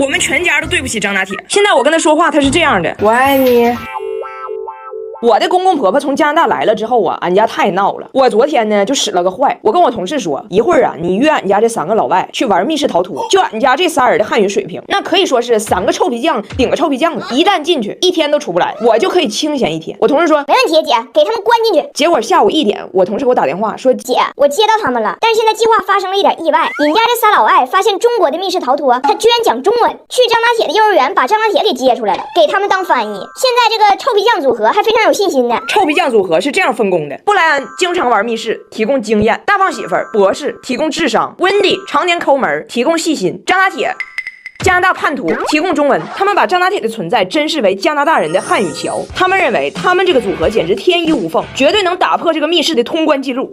我们全家都对不起张拿铁。现在我跟他说话，他是这样的：我爱你。我的公公婆婆从加拿大来了之后啊，俺家太闹了。我昨天呢就使了个坏，我跟我同事说，一会儿啊，你约俺家这3个老外去玩密室逃脱。就俺家这仨人的汉语水平，那可以说是3个臭皮匠顶个臭皮匠了。一旦进去，1天都出不来，我就可以清闲1天。我同事说没问题，姐，给他们关进去。结果下午1点，我同事给我打电话说，姐，我接到他们了，但是现在计划发生了一点意外。你家这3老外发现中国的密室逃脱，他居然讲中文，去张拿铁的幼儿园把张拿铁给接出来了，给他们当翻译。现在这个臭皮匠组合还非常有信心的。臭皮匠组合是这样分工的：布莱恩经常玩密室，提供经验；大胖媳妇儿博士提供智商；温迪常年抠门，提供细心；张拿铁加拿大叛徒提供中文。他们把张拿铁的存在珍视为加拿大人的汉语桥，他们认为他们这个组合简直天衣无缝，绝对能打破这个密室的通关记录。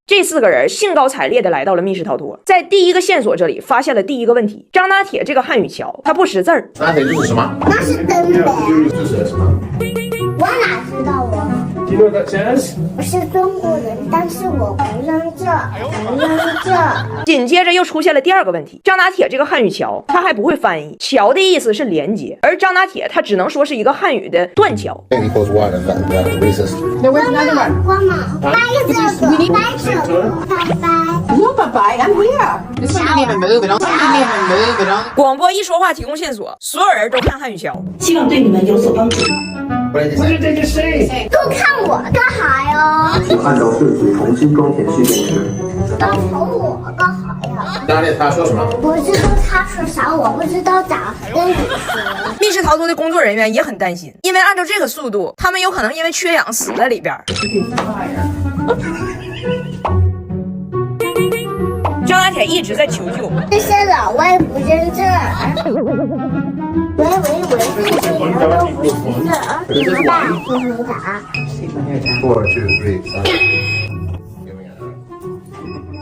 这4个人兴高采烈地来到了密室逃脱，在第一个线索这里发现了第一个问题：张拿铁这个汉语桥他不识字儿。张拿铁就是什么？那是根本。这是什么？我哪知道啊？我是中国人，但是我不认这，不认这。紧接着又出现了第2个问题：张拿铁这个汉语桥他还不会翻译，桥的意思是连接，而张拿铁他只能说是一个汉语的断桥。光芒，掰这个，掰这个，拜拜。No, bye-bye. I'm here. This one didn't even move. It didn't even move. It don't. 广播一说话提供线索，所有人都看汉语桥，希望对你们有所帮助。都看我干啥呀？按照顺序重新装填蓄电池。都瞅我干啥呀？张拿铁他说什么？我知道他说啥，我不知道咋跟你说。密室逃脱的工作人员也很担心，因为按照这个速度，他们有可能因为缺氧死在里边。张拿铁一直在求救，这些老外不认字儿。喂，这些人都不认字儿，怎么办？你回答。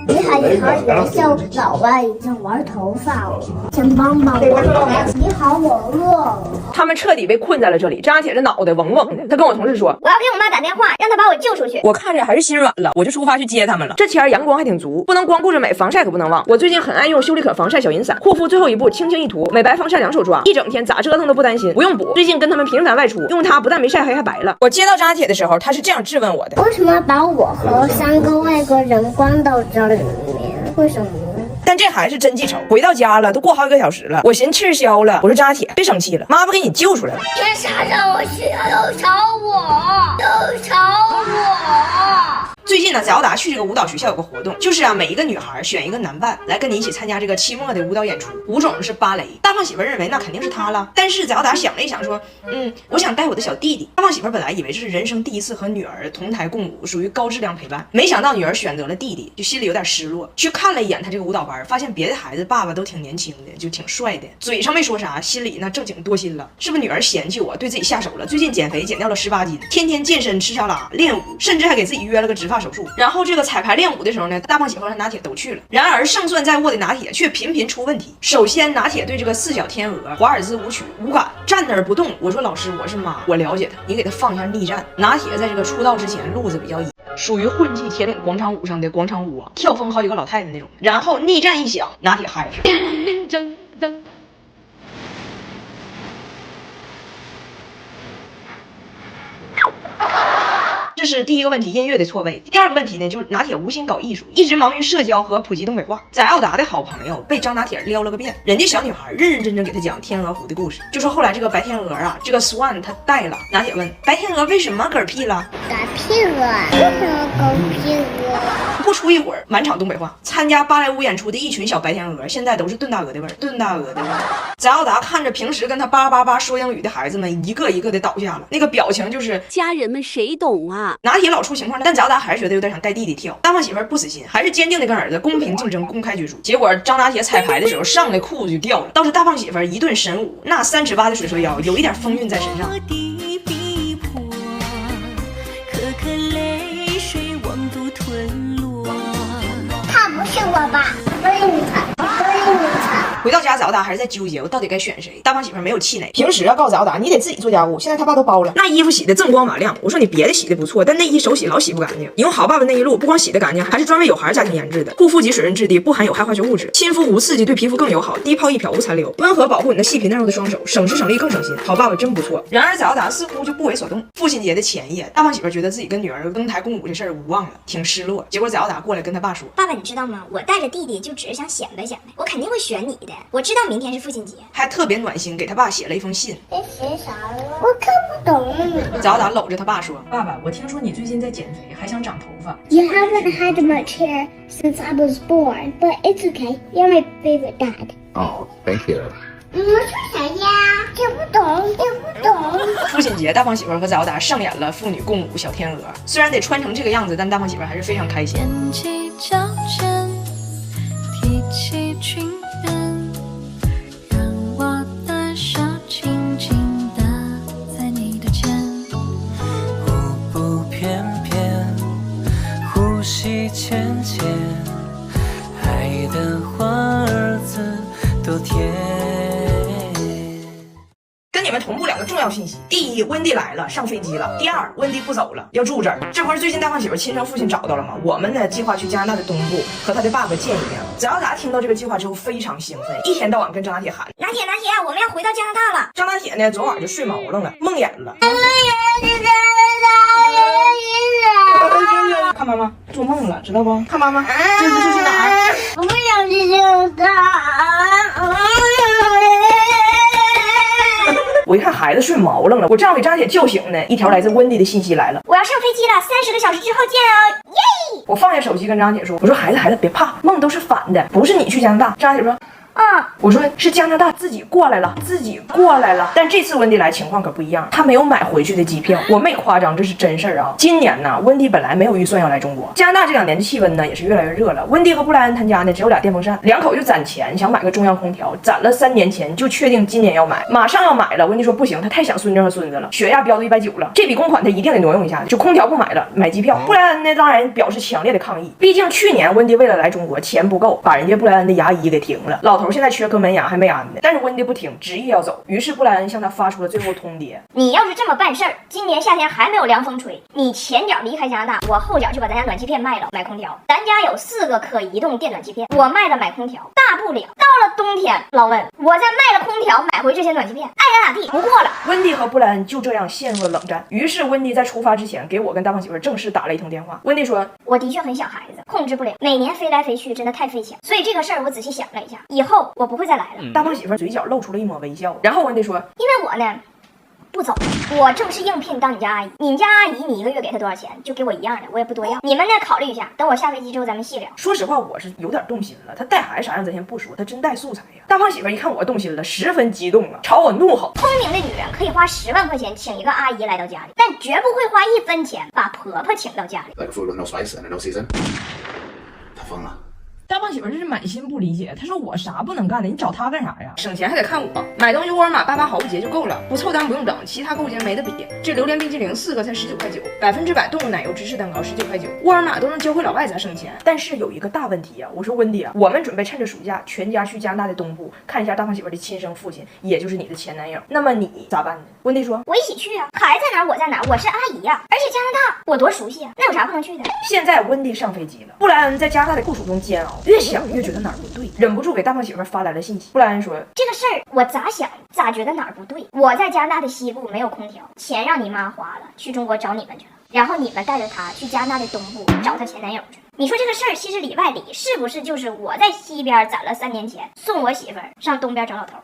你好，你好，有叫老外已经玩头发了，请帮帮我。你好，我饿了。他们彻底被困在了这里。张拿铁这脑袋嗡嗡的，他跟我同事说，我要给我妈打电话，让她把我救出去。我看着还是心软了，我就出发去接他们了。这天阳光还挺足，不能光顾着美，防晒可不能忘。我最近很爱用修丽可防晒小银伞，护肤最后一步轻轻一涂，美白防晒2手抓，一整天咋折腾都不担心，不用补。最近跟他们频繁外出，用它不但没晒黑还白了。我接到张拿铁的时候，他是这样质问我的：为什么把我和3个外国人关到这里面？为什么呢？但这还是真记仇。回到家了，都过好几个小时了，我寻气儿消了。我说张拿铁，别生气了，妈不给你救出来了。为啥让我去？又吵我，又吵我。最近呢，贾奥达去这个舞蹈学校有个活动，就是啊，每一个女孩选一个男伴来跟你一起参加这个期末的舞蹈演出，舞种是芭蕾。大胖媳妇认为那肯定是他了，但是贾奥达想了一想说，我想带我的小弟弟。大胖媳妇本来以为这是人生第一次和女儿同台共舞，属于高质量陪伴，没想到女儿选择了弟弟，就心里有点失落。去看了一眼他这个舞蹈班，发现别的孩子爸爸都挺年轻的，就挺帅的，嘴上没说啥，心里那正经多心了。是不是女儿嫌弃我，对自己下手了？最近减肥减掉了18斤，天天健身吃沙拉练舞，甚至还给自己约了个植发手术。然后这个彩排练舞的时候呢，大胖媳妇和拿铁都去了。然而胜算在握的拿铁却频频出问题。首先，拿铁对这个4小天鹅华尔兹舞曲无感，站那儿不动。我说老师，我是妈，我了解他，你给他放一下逆战。拿铁在这个出道之前路子比较野，属于混迹铁岭广场舞上的广场舞啊，跳疯好几个老太太那种。然后逆战一响，拿铁嗨了。这是第一个问题，音乐的错位。第2个问题呢，就是拿铁无心搞艺术，一直忙于社交和普及东北话。在奥达的好朋友被张拿铁撩了个遍，人家小女孩认认真真给他讲天鹅湖的故事，就说后来这个白天鹅啊，这个 Swan 他带了。拿铁问白天鹅为什么嗝屁了？嗝屁了，为什么嗝屁了？不出一会儿，满场东北话。参加芭蕾舞演出的一群小白天鹅，现在都是炖大鹅的味儿，炖大鹅的味儿。在奥达看着平时跟他叭叭叭说英语的孩子们，一个一个的倒下了，那个表情就是家人们谁懂啊？拿铁老出情况了，但贾奥达还是觉得有点想带弟弟跳。大胖媳妇不死心，还是坚定的跟儿子公平竞争、公开角逐。结果张拿铁彩排的时候上来裤子就掉了，倒是大胖媳妇一顿神舞，那3尺8的水蛇腰有一点风韵在身上。他不是我吧？不是你看，不是你看。回到家，早达还是在纠结我到底该选谁。大胖媳妇没有气馁，平时告诉早达你得自己做家务，现在他爸都包了，那衣服洗的锃光瓦亮。我说你别的洗的不错，但内衣手洗老洗不干净。你用好爸爸内衣露，不光洗的干净，还是专为有孩家庭研制的，护肤级水润质地，不含有害化学物质，亲肤无刺激，对皮肤更友好，低泡一漂无残留，温和保护你的细皮嫩肉的双手，省时省力更省心。好爸爸真不错。然而早达似乎就不为所动。父亲节的前夜，大胖媳妇觉得自己跟女儿登台共舞这事儿无望了，挺失落。结果早达过来跟他爸说：“爸爸，你知道吗？我带着弟弟就只是想显摆显摆，我肯定会选你的。我知道明天是父亲节。”还特别暖心，给他爸写了一封信。这写啥了？我看不懂。早达搂着他爸说：“爸爸，我听说你最近在减肥，还想长头发。” You haven't had much hair since I was born, but it's okay. You're my favorite dad. Oh, thank you. 我说啥呀？听不懂，听不懂。父亲节，大胖媳妇和早达上演了父女共舞小天鹅。虽然得穿成这个样子，但大胖媳妇还是非常开心。踮起脚尖，提起裙边，让我的手轻轻地在你的肩，舞步翩翩，呼吸浅浅，爱的花儿子多甜。跟你们同步2个重要信息：第一，温蒂来了，上飞机了；第二，温蒂不走了，要住这儿。这不是最近大胖媳妇亲生父亲找到了吗？我们呢计划去加拿大的东部和他的爸爸见一面。早达听到这个计划之后非常兴奋，一天到晚跟张大铁喊：“拿铁，拿铁，我们要回到加拿大了。”张大铁呢昨晚就睡毛愣了，梦魇了。看妈妈做梦了，知道不？看妈妈，这是去哪儿？我不想去加拿大。我一看孩子睡毛愣了，我正要给张大铁叫醒呢，一条来自温蒂的信息来了。我要上飞机了，30个小时之后见哦，耶！我放下手机跟张大铁说：“我说孩子别怕，梦都是反的，不是你去加拿大。”张大铁说：“我说是加拿大自己过来了，自己过来了。但这次温蒂来情况可不一样，他没有买回去的机票，我没夸张，这是真事儿啊。今年呢，温蒂本来没有预算要来中国，加拿大这2年的气温呢也是越来越热了。温蒂和布莱恩他家呢只有俩电风扇，2口就攒钱想买个中央空调，攒了3年前就确定今年要买，马上要买了。温蒂说不行，他太想孙子和孙子了，血压飙到190了，这笔公款他一定得挪用一下，就空调不买了，买机票。布莱恩呢当然表示强烈的抗议，毕竟去年温蒂为了来中国钱不够，把人家布莱恩的牙医给停了，老头现在缺颗门牙还没安呢。但是温蒂不听，执意要走，于是布莱恩向他发出了最后通牒：你要是这么办事儿，今年夏天还没有凉风吹，你前脚离开加拿大，我后脚就把咱家暖气片卖了，买空调。咱家有4个可移动电暖气片，我卖了买空调，大不了到了冬天，老温我再卖了空调，买回这些暖气片，爱咋咋地，不过了。温蒂和布莱恩就这样陷入了冷战。于是温蒂在出发之前给我跟大胖媳妇正式打了一通电话。温蒂说：我的确很小孩子，控制不了，每年飞来飞去真的太费钱，所以这个事儿我仔细想了一下，以后我不会再来了。大胖媳妇嘴角露出了一抹微笑，然后温蒂说：因为我呢不走，我正式应聘当你家阿姨。你家阿姨，你1个月给她多少钱？就给我一样的，我也不多要。你们呢考虑一下，等我下飞机之后咱们细聊。说实话，我是有点动心了。他带孩子啥样咱先不说，他真带素材呀。大胖媳妇一看我动心了，十分激动啊，朝我怒吼：聪明的女人可以花10万块钱请一个阿姨来到家里，但绝不会花1分钱把婆婆请到家里。 Like food with no spice and no season. 他疯了。大胖媳妇这是满心不理解，她说我啥不能干的，你找她干啥呀？省钱还得看我，买东西沃尔玛88毫五节就够了，不凑单不用整，其他购物节没得比。这榴莲冰淇淋4个才19块9，100%动物奶油芝士蛋糕19块9，沃尔玛都能教会老外咋省钱。但是有一个大问题呀，我说温迪啊，我们准备趁着暑假全家去加拿大的东部看一下大胖媳妇的亲生父亲，也就是你的前男友，那么你咋办呢？温迪说：我一起去啊，孩在哪儿我在哪儿，我是阿姨呀，而且加拿大我多熟悉啊，那有啥不能去的？现在温迪上飞机了，布莱恩在加拿大的酷暑中煎熬，越想越觉得哪儿不对，忍不住给大胖媳妇发来了信息。布莱恩说：这个事儿我咋想咋觉得哪儿不对，我在加拿大的西部没有空调，钱让你妈花了，去中国找你们去了，然后你们带着她去加拿大的东部找她前男友去了。你说这个事儿其实里外里是不是就是我在西边攒了3年钱，送我媳妇儿上东边找老头？